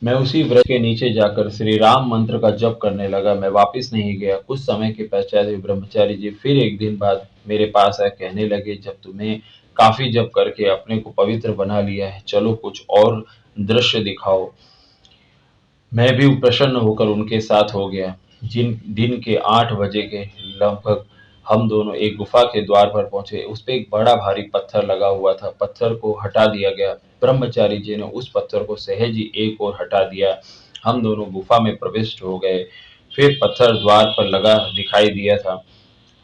मैं उसी वृक्ष के नीचे जाकर श्री राम मंत्र का जप करने लगा। मैं वापस नहीं गया। कुछ समय के पश्चात वे ब्रह्मचारी जी फिर एक दिन बाद मेरे पास आए, कहने लगे, जब तुम्हें काफी जप करके अपने को पवित्र बना लिया है, चलो कुछ और दृश्य दिखाओ। मैं भी प्रसन्न होकर उनके साथ हो गया। जिन दिन के 8 बजे के लगभग हम दोनों एक गुफा के द्वार पर पहुंचे। उस पे एक बड़ा भारी पत्थर लगा हुआ था। पत्थर को हटा दिया गया। ब्रह्मचारी जी ने उस पत्थर को सहज ही एक ओर हटा दिया। हम दोनों गुफा में प्रविष्ट हो गए। फिर पत्थर द्वार पर लगा दिखाई दिया था।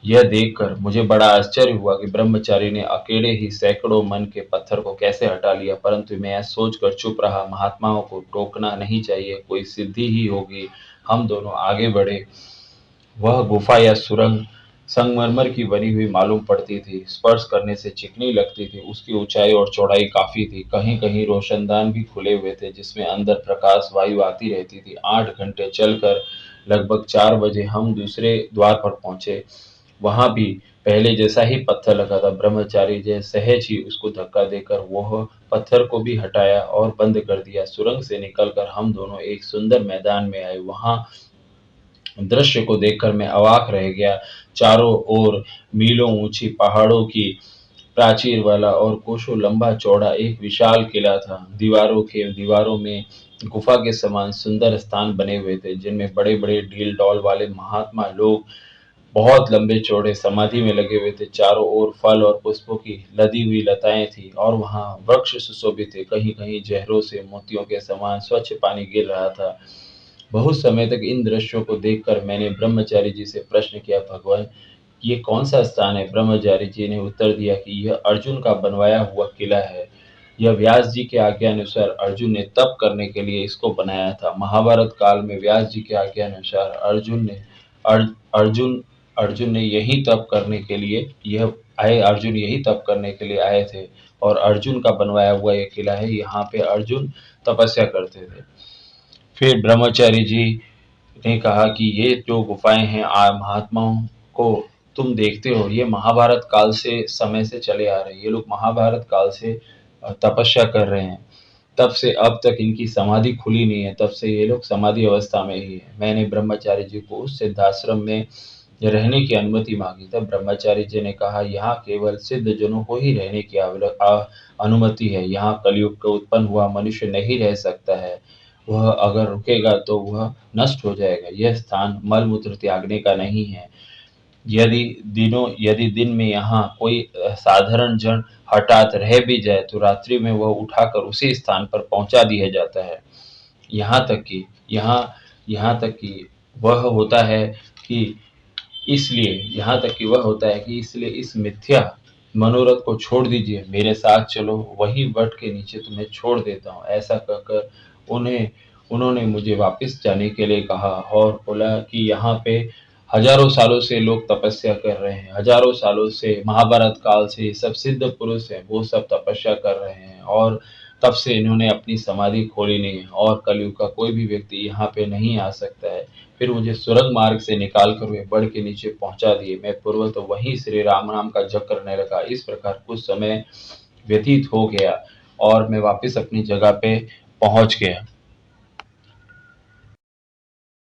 यह देखकर मुझे बड़ा आश्चर्य हुआ कि ब्रह्मचारी ने अकेले ही सैकड़ों मन के पत्थर को कैसे हटा लिया, परंतु मैं यह सोचकर चुप रहा। महात्माओं को टोकना नहीं चाहिए, कोई सिद्धि ही होगी। हम दोनों आगे बढ़े। वह गुफा या सुरंग संगमरमर की बनी हुई मालूम पड़ती थी। स्पर्श करने से चिकनी लगती थी। उसकी ऊंचाई और चौड़ाई काफी थी। कहीं कहीं रोशनदान भी खुले हुए थे, जिसमें अंदर प्रकाश वायु आती रहती थी। 8 घंटे चलकर लगभग 4 बजे हम दूसरे द्वार पर पहुंचे। वहां भी पहले जैसा ही पत्थर लगा था। ब्रह्मचारी जी सहज ही उसको धक्का देकर वह पत्थर को भी हटाया और बंद कर दिया। सुरंग से निकलकर हम दोनों एक सुंदर मैदान में आए। वहां दृश्य को देखकर मैं अवाक रह गया। चारों ओर मीलों ऊंची पहाड़ों की प्राचीर वाला और कोसों लंबा चौड़ा एक विशाल किला था। दीवारों में गुफा के समान सुंदर स्थान बने हुए थे, जिनमें बड़े बड़े ढील डौल वाले महात्मा लोग बहुत लंबे चौड़े समाधि में लगे हुए थे। चारों ओर फल और पुष्पों की लदी हुई लताएं थी और वहां वृक्ष सुशोभित थे। कहीं कहीं जहरों से मोतियों के समान स्वच्छ पानी गिर रहा था। बहुत समय तक इन दृश्यों को देखकर मैंने ब्रह्मचारी जी से प्रश्न किया, भगवान, ये कौन सा स्थान है? ब्रह्मचारी जी ने उत्तर दिया कि यह अर्जुन का बनवाया हुआ किला है। यह व्यास जी के आज्ञानुसार अर्जुन ने तप करने के लिए इसको बनाया था। महाभारत काल में व्यास जी के आज्ञानुसार अर्जुन अर्जुन ने यही तप करने के लिए यह आए अर्जुन यही तप करने के लिए आए थे और अर्जुन का बनवाया हुआ यह किला है। यहाँ पे अर्जुन तपस्या करते थे। फिर ब्रह्मचारी जी ने कहा कि ये जो गुफाएं हैं महात्माओं को तुम देखते हो, ये महाभारत काल से समय से चले आ रहे हैं। ये लोग महाभारत काल से तपस्या कर रहे हैं। तब से अब तक इनकी समाधि खुली नहीं है। तब से ये लोग समाधि अवस्था में ही है। मैंने ब्रह्मचारी जी को उस सिद्धाश्रम में रहने की अनुमति मांगी। तब ब्रह्मचारी जी ने कहा, यहाँ केवल सिद्ध जनों को ही रहने की अनुमति है। यहाँ कलयुग का उत्पन्न हुआ मनुष्य नहीं रह सकता है। वह अगर रुकेगा तो वह नष्ट हो जाएगा। यह स्थान मल मूत्र त्यागने का नहीं है। यदि दिन में यहाँ कोई साधारण जन हठात रह भी जाए तो रात्रि में वह उठाकर उसी स्थान पर पहुंचा दिया जाता है। यहाँ तक कि यहाँ यहाँ तक कि वह होता है कि वह होता है कि इसलिए इस मिथ्या मनोरथ को छोड़ दीजिए, मेरे साथ चलो, वही वट के नीचे तुम्हें छोड़ देता हूँ। ऐसा कहकर उन्होंने मुझे वापस जाने के लिए कहा और बोला कि यहाँ पे हजारों सालों से लोग तपस्या कर रहे हैं। हजारों सालों से महाभारत काल से सब सिद्ध पुरुष हैं, वो सब तपस्या कर रहे हैं और तब से इन्होंने अपनी समाधि खोली नहीं है और कलयुग का कोई भी व्यक्ति यहाँ पे नहीं आ सकता है। फिर मुझे सुरंग मार्ग से निकाल कर वे बड़ के नीचे पहुंचा दिए। मैं पूर्व तो वहीं श्री राम नाम का जप करने लगा। इस प्रकार कुछ समय व्यतीत हो गया और मैं वापस अपनी जगह पे पहुंच गया।